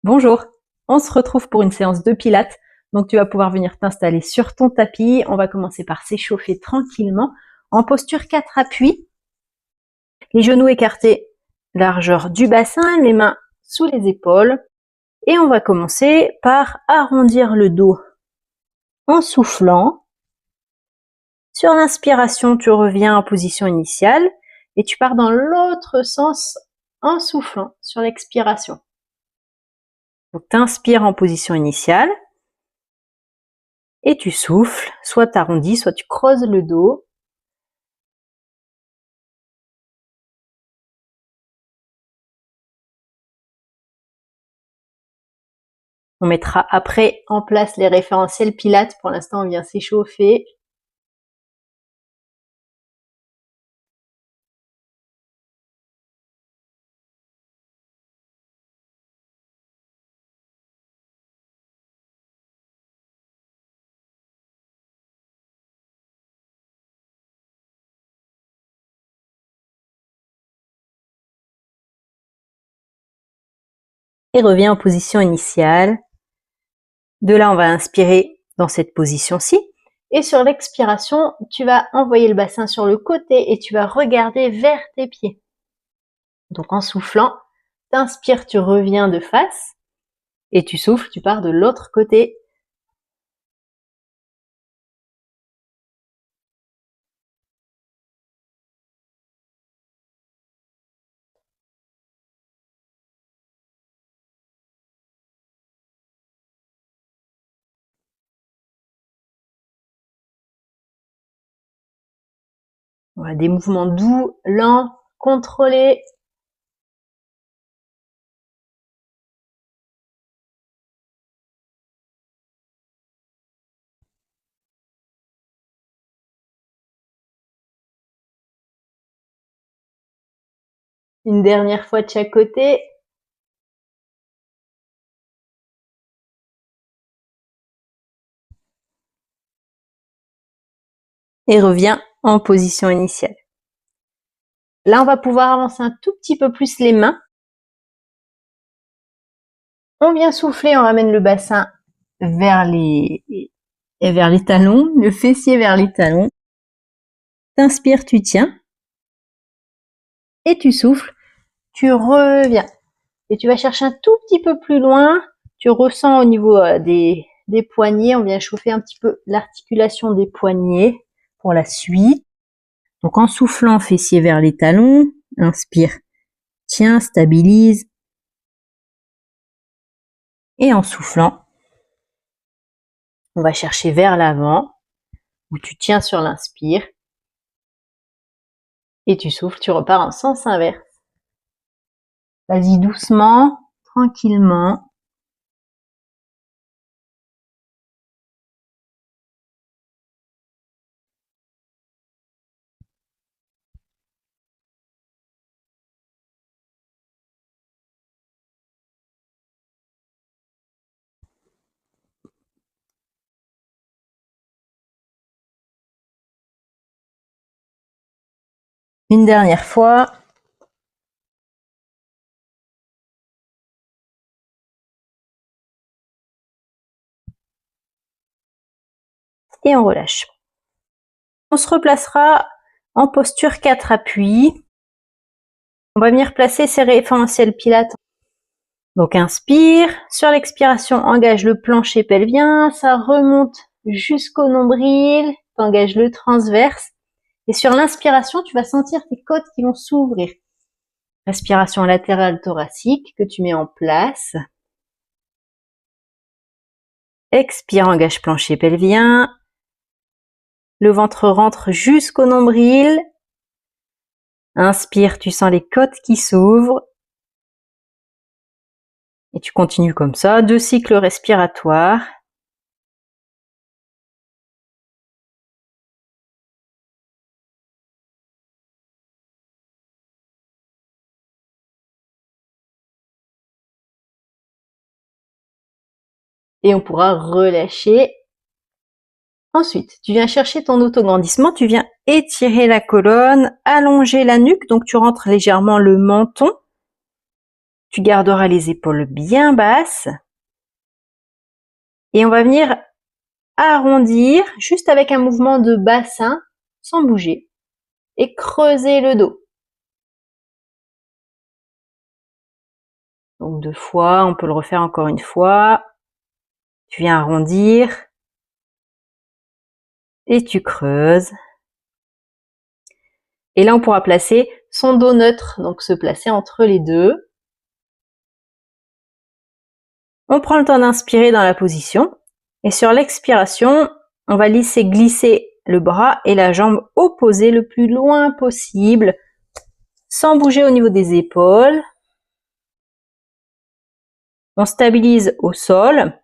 Bonjour, on se retrouve pour une séance de pilates. Donc tu vas pouvoir venir t'installer sur ton tapis. On va commencer par s'échauffer tranquillement en posture 4 appuis. Les genoux écartés, largeur du bassin, les mains sous les épaules. Et on va commencer par arrondir le dos en soufflant. Sur l'inspiration, tu reviens en position initiale et tu pars dans l'autre sens en soufflant sur l'expiration. Donc tu inspires en position initiale et tu souffles, soit tu arrondis, soit tu creuses le dos. On mettra après en place les référentiels pilates. Pour l'instant, on vient s'échauffer. Et reviens en position initiale. De là, on va inspirer dans cette position-ci. Et sur l'expiration, tu vas envoyer le bassin sur le côté et tu vas regarder vers tes pieds. Donc en soufflant, t'inspires, tu reviens de face. Et tu souffles, tu pars de l'autre côté. Voilà, des mouvements doux, lents, contrôlés. Une dernière fois de chaque côté. Et reviens en position initiale. Là, on va pouvoir avancer un tout petit peu plus les mains. On vient souffler, on ramène le bassin vers les talons, le fessier vers les talons. T'inspires, tu tiens. Et tu souffles, tu reviens. Et tu vas chercher un tout petit peu plus loin. Tu ressens au niveau des poignets. On vient chauffer un petit peu l'articulation des poignets pour la suite. Donc en soufflant, fessier vers les talons. Inspire, tiens, stabilise. Et en soufflant, on va chercher vers l'avant, où tu tiens sur l'inspire. Et tu souffles, tu repars en sens inverse. Vas-y doucement, tranquillement. Une dernière fois. Et on relâche. On se replacera en posture 4 appuis. On va venir placer ces référentiels pilates. Donc inspire, sur l'expiration, engage le plancher pelvien, ça remonte jusqu'au nombril, t'engages le transverse. Et sur l'inspiration, tu vas sentir tes côtes qui vont s'ouvrir. Respiration latérale thoracique que tu mets en place. Expire, engage plancher pelvien. Le ventre rentre jusqu'au nombril. Inspire, tu sens les côtes qui s'ouvrent. Et tu continues comme ça, 2 cycles respiratoires. Et on pourra relâcher. Ensuite, tu viens chercher ton autograndissement, tu viens étirer la colonne, allonger la nuque, donc tu rentres légèrement le menton. Tu garderas les épaules bien basses. Et on va venir arrondir juste avec un mouvement de bassin sans bouger et creuser le dos. Donc 2 fois, on peut le refaire encore une fois. Tu viens arrondir et tu creuses. Et là, on pourra placer son dos neutre, donc se placer entre les deux. On prend le temps d'inspirer dans la position. Et sur l'expiration, on va laisser glisser le bras et la jambe opposée le plus loin possible, sans bouger au niveau des épaules. On stabilise au sol.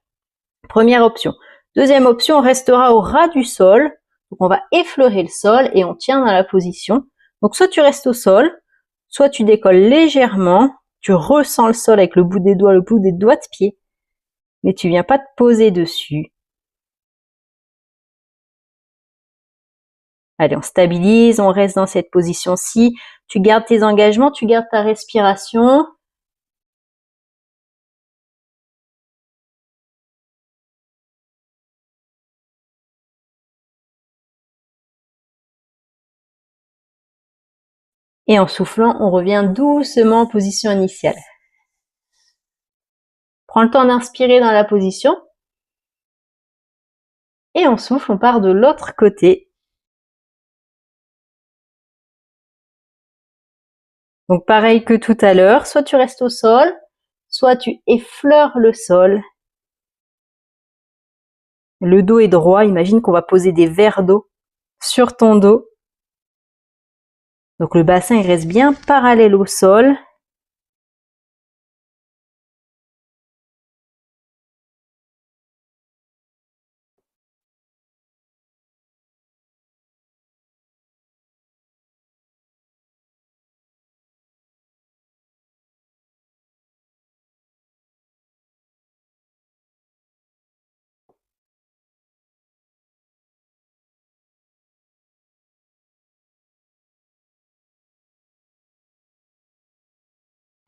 Première option. Deuxième option, on restera au ras du sol. Donc on va effleurer le sol et on tient dans la position. Donc soit tu restes au sol, soit tu décolles légèrement, tu ressens le sol avec le bout des doigts de pied, mais tu viens pas te poser dessus. Allez, on stabilise, on reste dans cette position-ci. Tu gardes tes engagements, tu gardes ta respiration. Et en soufflant, on revient doucement en position initiale. Prends le temps d'inspirer dans la position. Et on souffle, on part de l'autre côté. Donc pareil que tout à l'heure, soit tu restes au sol, soit tu effleures le sol. Le dos est droit, imagine qu'on va poser des verres d'eau sur ton dos. Donc le bassin il reste bien parallèle au sol.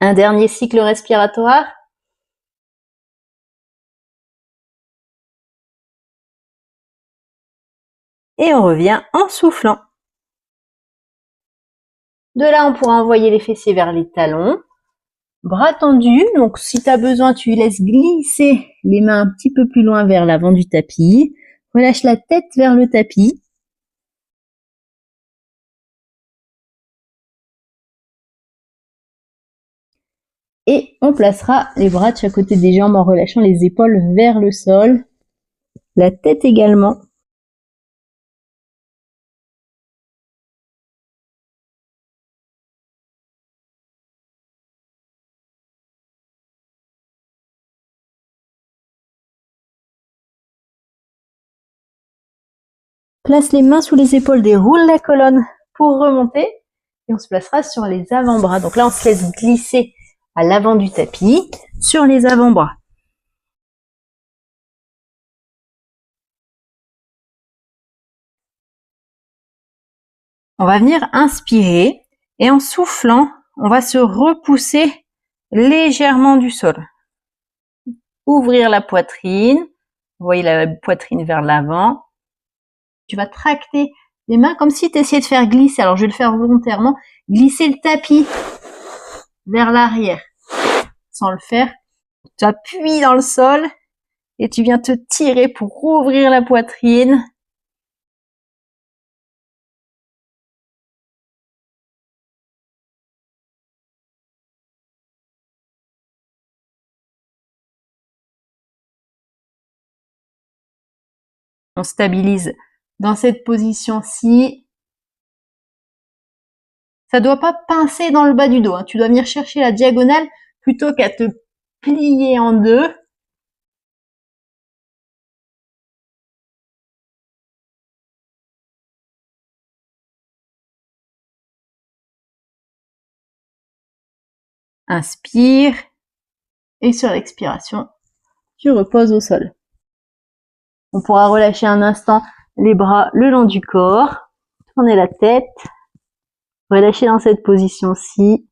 Un dernier cycle respiratoire. Et on revient en soufflant. De là, on pourra envoyer les fessiers vers les talons. Bras tendus, donc si tu as besoin, tu laisses glisser les mains un petit peu plus loin vers l'avant du tapis. Relâche la tête vers le tapis. Et on placera les bras de chaque côté des jambes en relâchant les épaules vers le sol. La tête également. Place les mains sous les épaules, déroule la colonne pour remonter. Et on se placera sur les avant-bras. Donc là, on se laisse glisser à l'avant du tapis sur les avant-bras. On va venir inspirer et en soufflant, on va se repousser légèrement du sol. Ouvrir la poitrine. Vous voyez la poitrine vers l'avant. Tu vas tracter les mains comme si tu essayais de faire glisser. Alors, je vais le faire volontairement. Glisser le tapis vers l'arrière. Sans le faire, tu appuies dans le sol et tu viens te tirer pour ouvrir la poitrine. On stabilise dans cette position-ci. Ça doit pas pincer dans le bas du dos. Hein. Tu dois venir chercher la diagonale plutôt qu'à te plier en deux. Inspire. Et sur l'expiration, tu reposes au sol. On pourra relâcher un instant les bras le long du corps. Tourner la tête. Relâcher dans cette position-ci.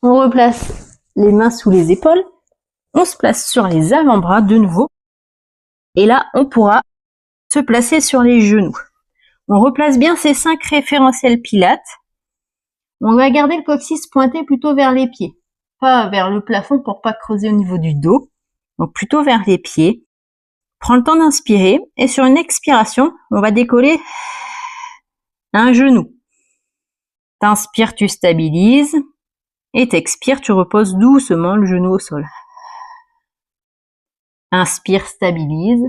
On replace les mains sous les épaules. On se place sur les avant-bras de nouveau. Et là, on pourra se placer sur les genoux. On replace bien ces 5 référentiels pilates. On va garder le coccyx pointé plutôt vers les pieds, pas vers le plafond pour pas creuser au niveau du dos. Donc plutôt vers les pieds. Prends le temps d'inspirer et sur une expiration, on va décoller un genou. T'inspires, tu stabilises et t'expires, tu reposes doucement le genou au sol. Inspire, stabilise.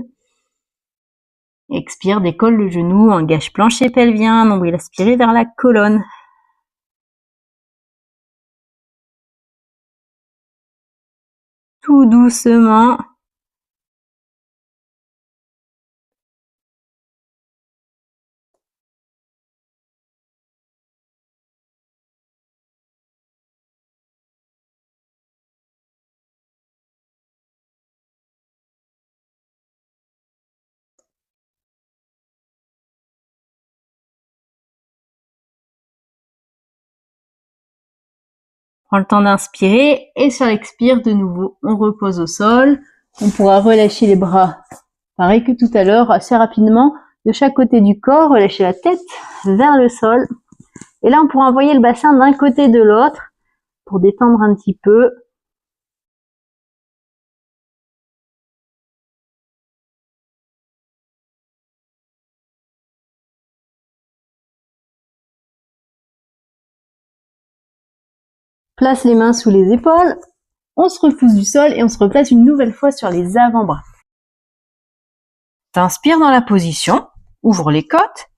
Expire, décolle le genou, engage plancher pelvien, nombril aspiré vers la colonne. Tout doucement. Prends le temps d'inspirer et sur l'expire, de nouveau, on repose au sol. On pourra relâcher les bras, pareil que tout à l'heure, assez rapidement, de chaque côté du corps, relâcher la tête vers le sol. Et là, on pourra envoyer le bassin d'un côté de l'autre pour détendre un petit peu. Place les mains sous les épaules. On se repousse du sol et on se replace une nouvelle fois sur les avant-bras. T'inspires dans la position, ouvre les côtes.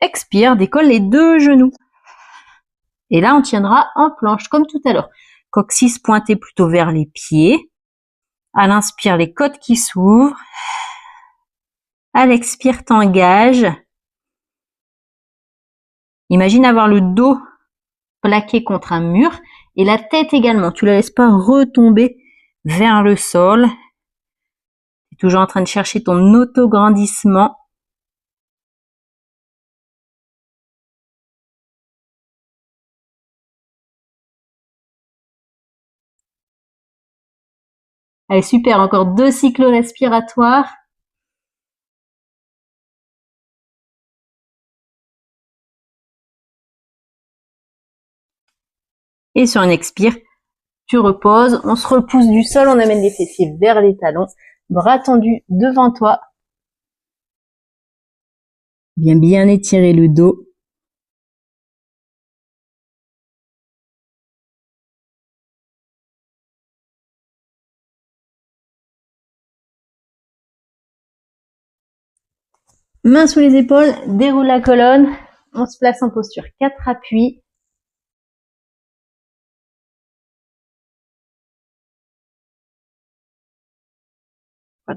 Expire, décolle les 2 genoux. Et là, on tiendra en planche, comme tout à l'heure. Coccyx pointé plutôt vers les pieds. À l'inspire, les côtes qui s'ouvrent. À l'expire, t'engages. Imagine avoir le dos plaqué contre un mur et la tête également. Tu la laisses pas retomber vers le sol. Tu es toujours en train de chercher ton autograndissement. Allez, super, encore 2 cycles respiratoires. Et sur un expire, tu reposes, on se repousse du sol, on amène les fessiers vers les talons, bras tendus devant toi. Viens bien étirer le dos. Mains sous les épaules, déroule la colonne. On se place en posture 4 appuis.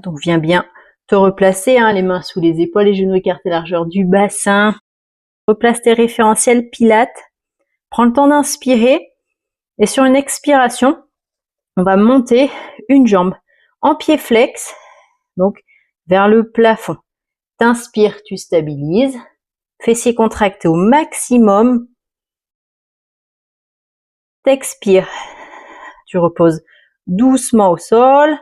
Donc viens bien te replacer, les mains sous les épaules, les genoux écartés largeur du bassin. Replace tes référentiels pilates. Prends le temps d'inspirer. Et sur une expiration, on va monter une jambe en pied flex, donc vers le plafond. T'inspires, tu stabilises. Fessiers contractés au maximum. T'expires. Tu reposes doucement au sol.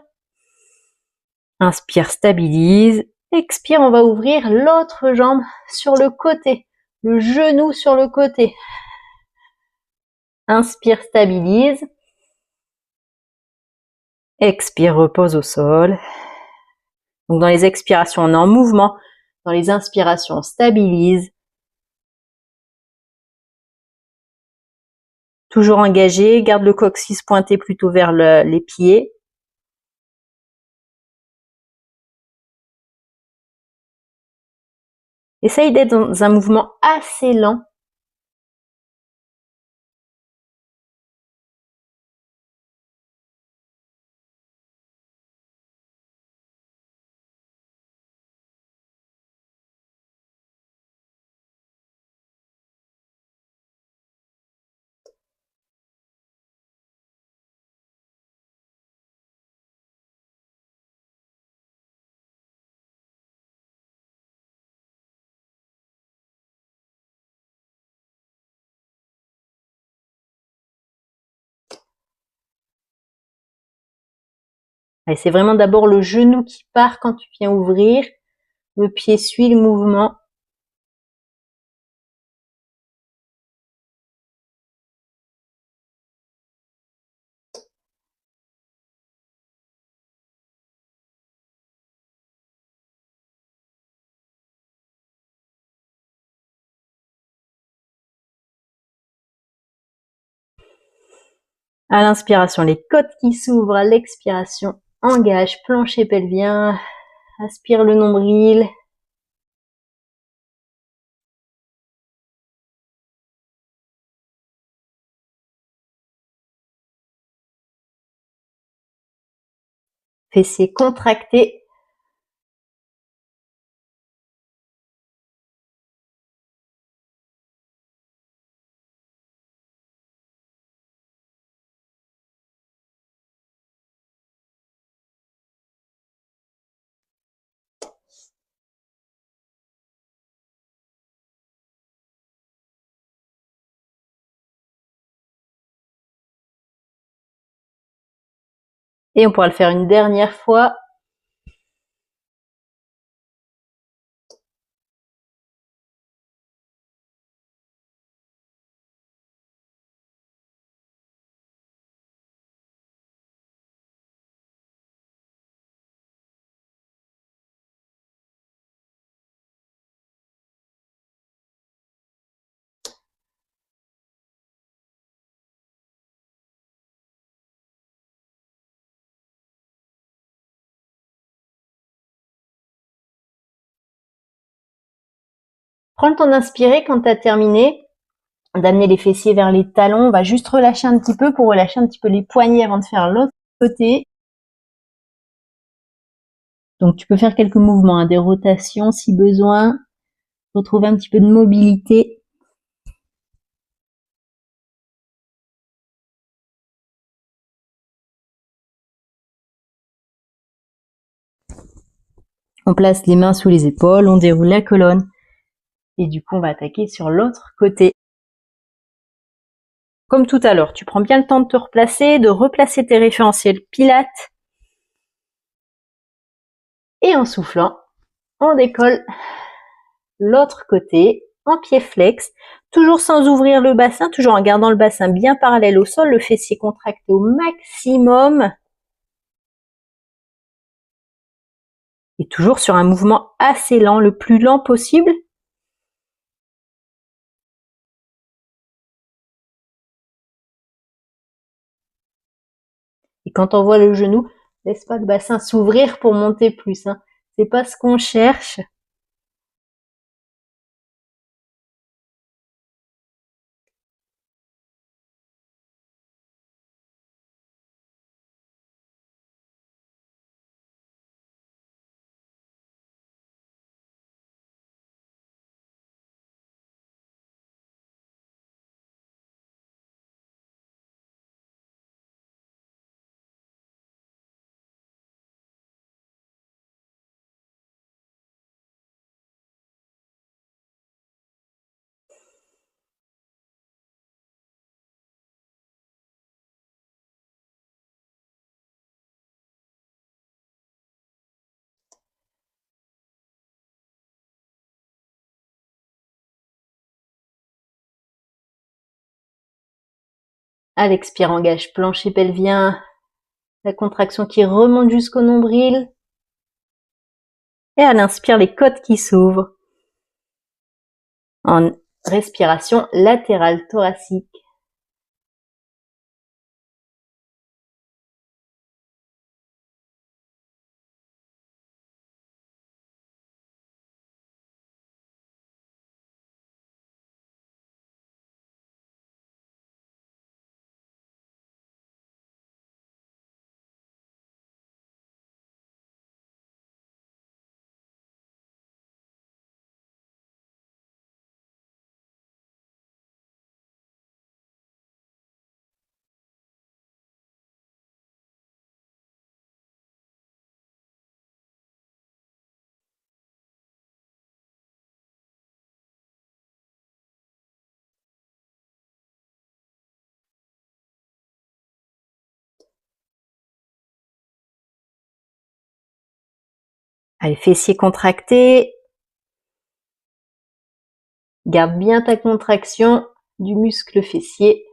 Inspire, stabilise. Expire, on va ouvrir l'autre jambe sur le côté. Le genou sur le côté. Inspire, stabilise. Expire, repose au sol. Donc dans les expirations, on est en mouvement. Dans les inspirations, on stabilise. Toujours engagé, garde le coccyx pointé plutôt vers les pieds. Essaye d'être dans un mouvement assez lent. Allez, c'est vraiment d'abord le genou qui part quand tu viens ouvrir. Le pied suit le mouvement. À l'inspiration, les côtes qui s'ouvrent. À l'expiration, engage, plancher pelvien. Aspire le nombril. Fessiers contractés. Et on pourra le faire une dernière fois. Prends le temps d'inspirer quand tu as terminé, d'amener les fessiers vers les talons. On va juste relâcher un petit peu pour relâcher un petit peu les poignets avant de faire l'autre côté. Donc tu peux faire quelques mouvements, des rotations si besoin. Retrouver un petit peu de mobilité. On place les mains sous les épaules, on déroule la colonne. Et du coup, on va attaquer sur l'autre côté. Comme tout à l'heure, tu prends bien le temps de te replacer, de replacer tes référentiels pilates. Et en soufflant, on décolle l'autre côté en pied flex, toujours sans ouvrir le bassin, toujours en gardant le bassin bien parallèle au sol, le fessier contracté au maximum. Et toujours sur un mouvement assez lent, le plus lent possible. Et quand on voit le genou, laisse pas le bassin s'ouvrir pour monter plus. C'est pas ce qu'on cherche. À l'expire, engage plancher pelvien, la contraction qui remonte jusqu'au nombril. Et à l'inspire, les côtes qui s'ouvrent. En respiration latérale thoracique. Allez, fessiers contractés. Garde bien ta contraction du muscle fessier.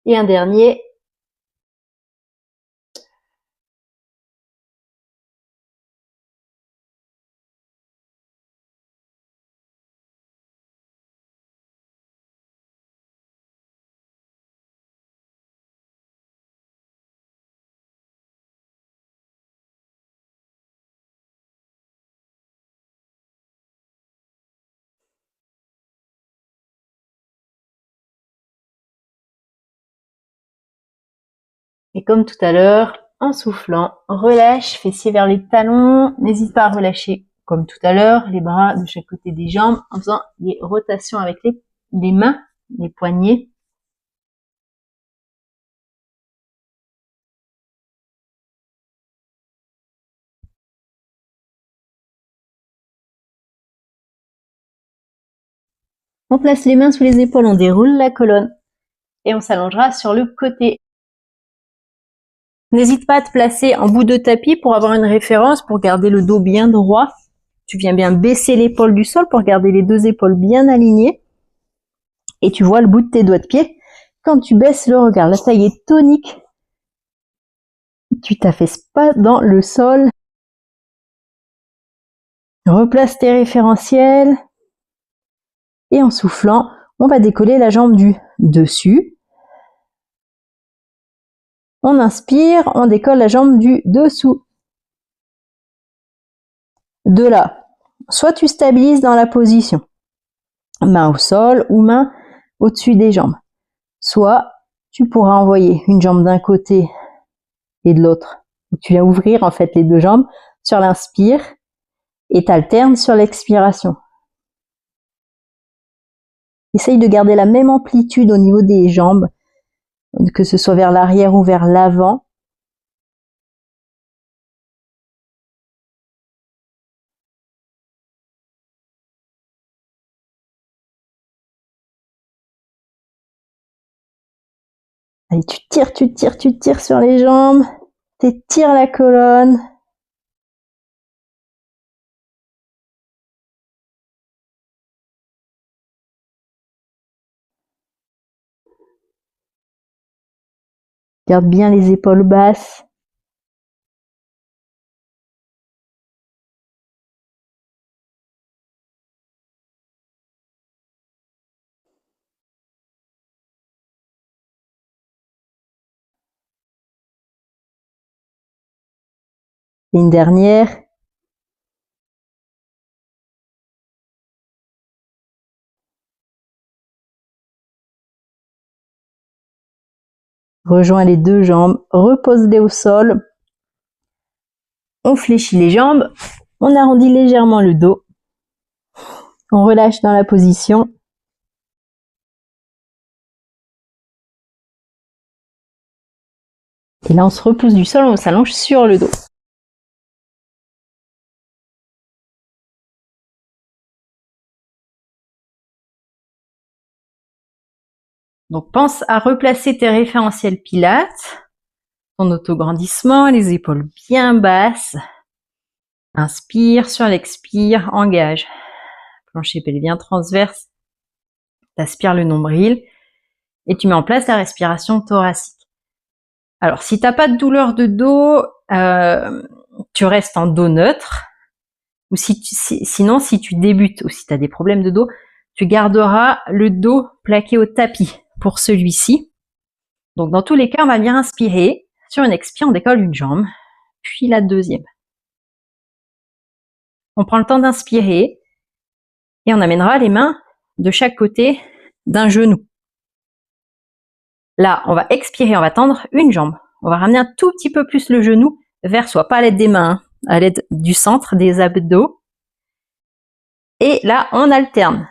Et un dernier. Et comme tout à l'heure, en soufflant, relâche, fessiers vers les talons. N'hésite pas à relâcher, comme tout à l'heure, les bras de chaque côté des jambes en faisant des rotations avec les mains, les poignets. On place les mains sous les épaules, on déroule la colonne et on s'allongera sur le côté. N'hésite pas à te placer en bout de tapis pour avoir une référence, pour garder le dos bien droit. Tu viens bien baisser l'épaule du sol pour garder les deux épaules bien alignées. Et tu vois le bout de tes doigts de pied. Quand tu baisses le regard, la taille est tonique. Tu t'affaisses pas dans le sol. Replace tes référentiels. Et en soufflant, on va décoller la jambe du dessus. On inspire, on décolle la jambe du dessous. De là, soit tu stabilises dans la position, main au sol ou main au-dessus des jambes. Soit tu pourras envoyer une jambe d'un côté et de l'autre. Tu viens ouvrir en fait les deux jambes sur l'inspire et t'alternes sur l'expiration. Essaye de garder la même amplitude au niveau des jambes, que ce soit vers l'arrière ou vers l'avant. Allez, tu tires sur les jambes, t'étires la colonne. Garde bien les épaules basses. Une dernière. Rejoins les deux jambes, repose-les au sol. On fléchit les jambes, on arrondit légèrement le dos. On relâche dans la position. Et là, on se repousse du sol, on s'allonge sur le dos. Donc, pense à replacer tes référentiels pilates, ton autograndissement, les épaules bien basses. Inspire, sur l'expire, engage. Plancher pelvien transverse. T'aspires le nombril et tu mets en place la respiration thoracique. Alors, si t'as pas de douleur de dos, tu restes en dos neutre. Ou sinon, si tu débutes ou si tu as des problèmes de dos, tu garderas le dos plaqué au tapis pour celui-ci. Donc, dans tous les cas, on va bien inspirer. Sur une expire, on décolle une jambe, puis la deuxième. On prend le temps d'inspirer et on amènera les mains de chaque côté d'un genou. Là, on va expirer, on va tendre une jambe. On va ramener un tout petit peu plus le genou vers soi, pas à l'aide des mains, à l'aide du centre des abdos. Et là, on alterne.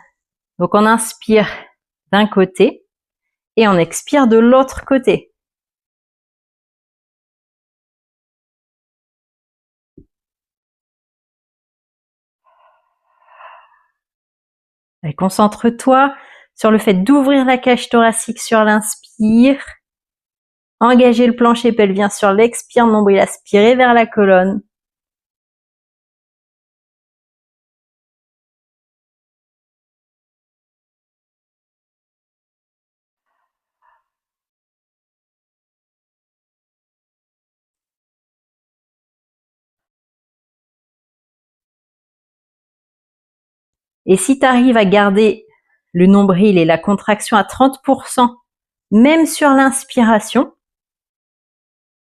Donc, on inspire d'un côté et on expire de l'autre côté. Allez, concentre-toi sur le fait d'ouvrir la cage thoracique sur l'inspire. Engager le plancher pelvien sur l'expire, nombril aspiré vers la colonne. Et si tu arrives à garder le nombril et la contraction à 30%, même sur l'inspiration,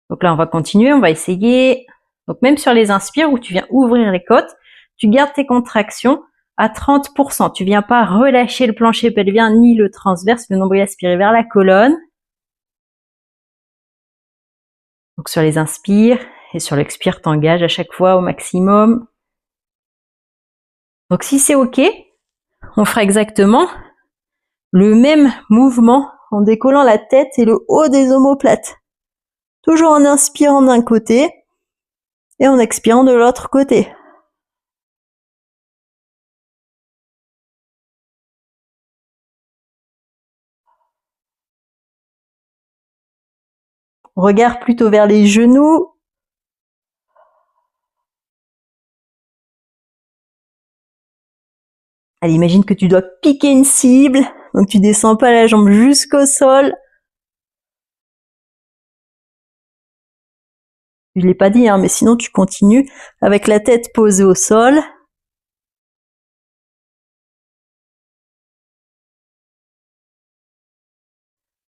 donc là on va continuer, on va essayer. Donc même sur les inspires où tu viens ouvrir les côtes, tu gardes tes contractions à 30%. Tu viens pas relâcher le plancher pelvien ni le transverse, le nombril aspiré vers la colonne. Donc sur les inspires et sur l'expire, t'engages à chaque fois au maximum. Donc si c'est OK, on fera exactement le même mouvement en décollant la tête et le haut des omoplates. Toujours en inspirant d'un côté et en expirant de l'autre côté. Regard plutôt vers les genoux. Allez, imagine que tu dois piquer une cible, donc tu descends pas la jambe jusqu'au sol. Je l'ai pas dit, hein, mais sinon tu continues avec la tête posée au sol.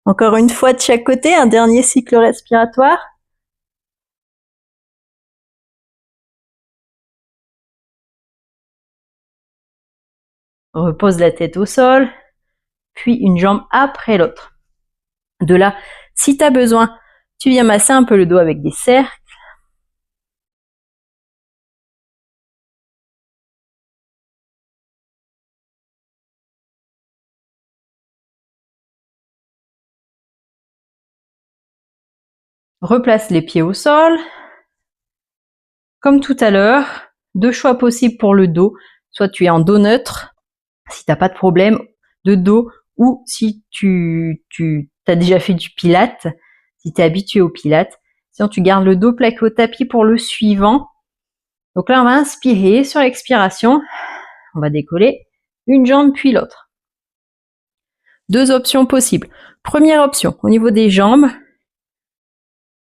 Encore une fois de chaque côté, un dernier cycle respiratoire. Repose la tête au sol, puis une jambe après l'autre. De là, si tu as besoin, tu viens masser un peu le dos avec des cercles. Replace les pieds au sol. Comme tout à l'heure, deux choix possibles pour le dos. Soit tu es en dos neutre, si t'as pas de problème de dos, ou si tu as déjà fait du pilate, si tu es habitué au pilate. Sinon, tu gardes le dos plaqué au tapis pour le suivant. Donc là, on va inspirer. Sur l'expiration, on va décoller une jambe puis l'autre. Deux options possibles. Première option, au niveau des jambes,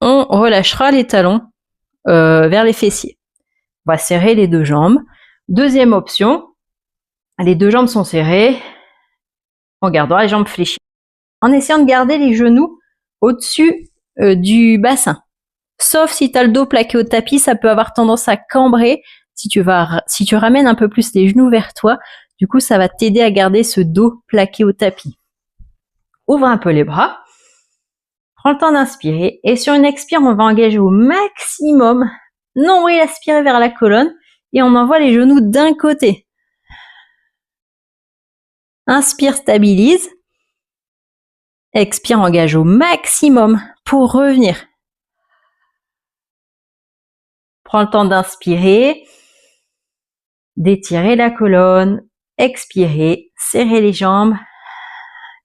on relâchera les talons vers les fessiers. On va serrer les deux jambes. Deuxième option, les deux jambes sont serrées. On gardera les jambes fléchies. En essayant de garder les genoux au-dessus du bassin. Sauf si tu as le dos plaqué au tapis, ça peut avoir tendance à cambrer. Si tu ramènes un peu plus les genoux vers toi, du coup, ça va t'aider à garder ce dos plaqué au tapis. Ouvre un peu les bras. Prends le temps d'inspirer. Et sur une expire, on va engager au maximum. Nombril aspiré vers la colonne. Et on envoie les genoux d'un côté. Inspire, stabilise. Expire, engage au maximum pour revenir. Prends le temps d'inspirer, d'étirer la colonne, expirer, serrer les jambes,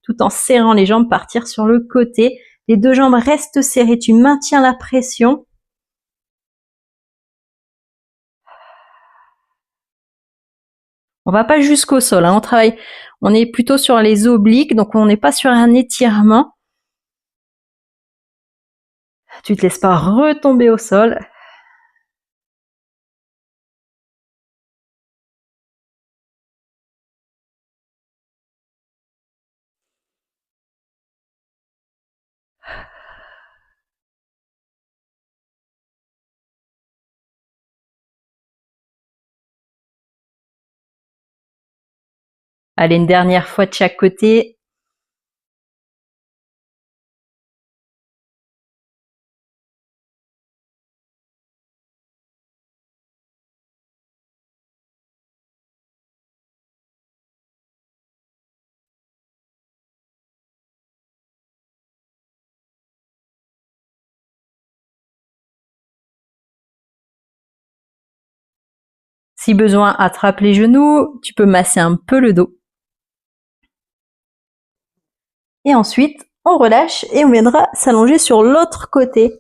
tout en serrant les jambes, partir sur le côté. Les deux jambes restent serrées, tu maintiens la pression. On va pas jusqu'au sol, hein, on est plutôt sur les obliques, donc on n'est pas sur un étirement. Tu te laisses pas retomber au sol. Allez, une dernière fois de chaque côté. Si besoin, attrape les genoux, tu peux masser un peu le dos. Et ensuite, on relâche et on viendra s'allonger sur l'autre côté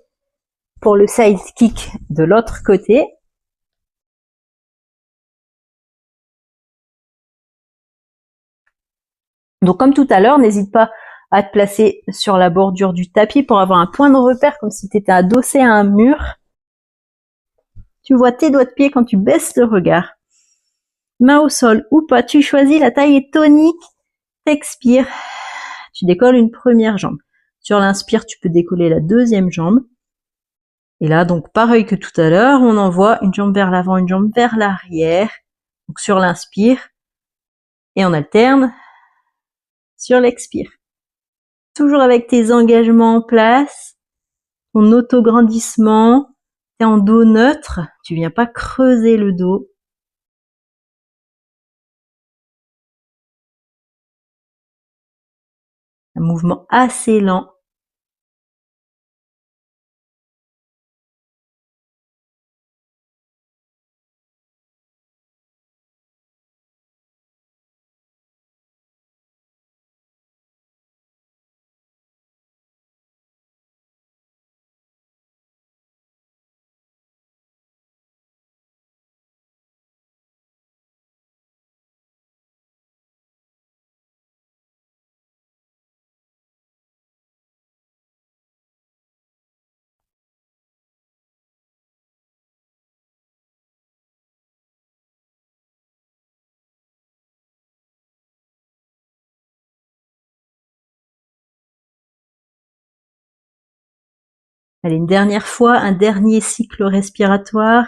pour le side kick de l'autre côté. Donc comme tout à l'heure, n'hésite pas à te placer sur la bordure du tapis pour avoir un point de repère comme si tu étais adossé à un mur. Tu vois tes doigts de pied quand tu baisses le regard. Main au sol ou pas, tu choisis, la taille est tonique, t'expires, tu décolles une première jambe. Sur l'inspire, tu peux décoller la deuxième jambe. Et là, donc pareil que tout à l'heure, on envoie une jambe vers l'avant, une jambe vers l'arrière. Donc sur l'inspire, et on alterne sur l'expire. Toujours avec tes engagements en place, ton auto-grandissement, t'es en dos neutre, tu viens pas creuser le dos. Un mouvement assez lent. Allez, une dernière fois, un dernier cycle respiratoire.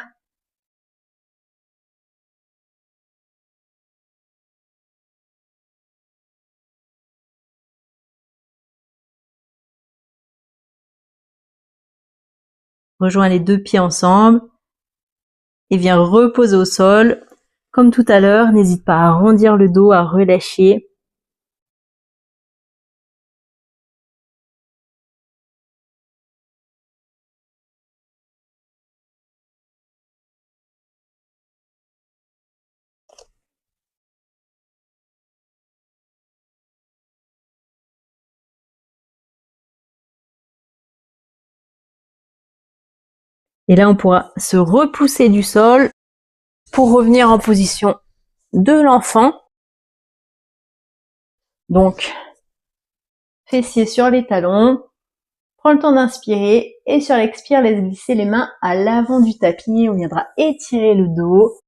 Rejoins les deux pieds ensemble et viens reposer au sol. Comme tout à l'heure, n'hésite pas à arrondir le dos, à relâcher. Et là, on pourra se repousser du sol pour revenir en position de l'enfant. Donc, fessiers sur les talons. Prends le temps d'inspirer et sur l'expire, laisse glisser les mains à l'avant du tapis. On viendra étirer le dos.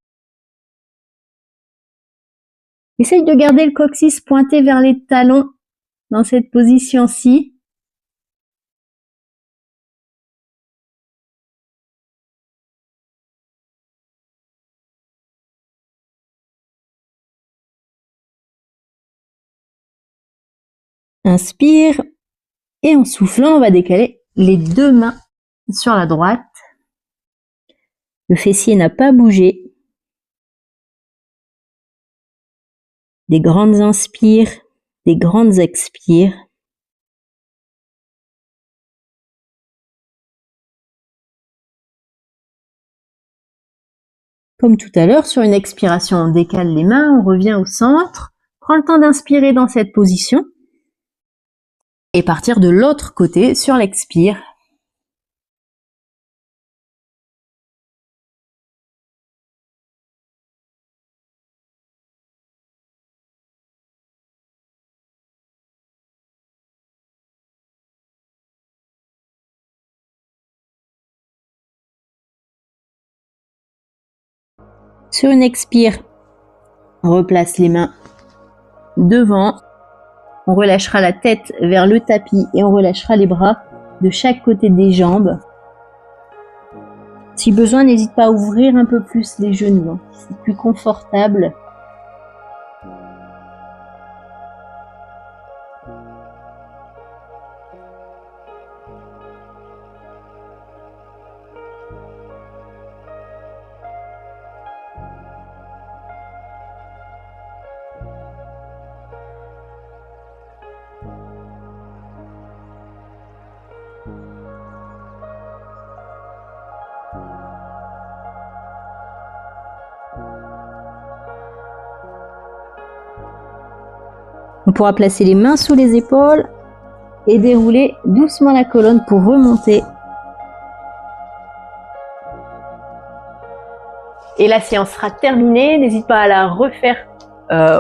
Essaye de garder le coccyx pointé vers les talons dans cette position-ci. Inspire et en soufflant, on va décaler les deux mains sur la droite. Le fessier n'a pas bougé. Des grandes inspires, des grandes expires. Comme tout à l'heure, sur une expiration, on décale les mains, on revient au centre. Prends le temps d'inspirer dans cette position. Et partir de l'autre côté sur l'expire. Sur une expire, on replace les mains devant. On relâchera la tête vers le tapis et on relâchera les bras de chaque côté des jambes. Si besoin, n'hésite pas à ouvrir un peu plus les genoux. C'est plus confortable. On pourra placer les mains sous les épaules et dérouler doucement la colonne pour remonter. Et la séance sera terminée. N'hésite pas à la refaire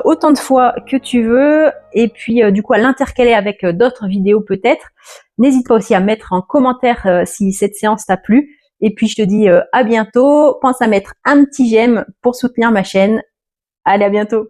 autant de fois que tu veux. Et puis du coup à l'intercaler avec d'autres vidéos peut-être. N'hésite pas aussi à mettre en commentaire si cette séance t'a plu. Et puis je te dis à bientôt. Pense à mettre un petit j'aime pour soutenir ma chaîne. Allez, à bientôt.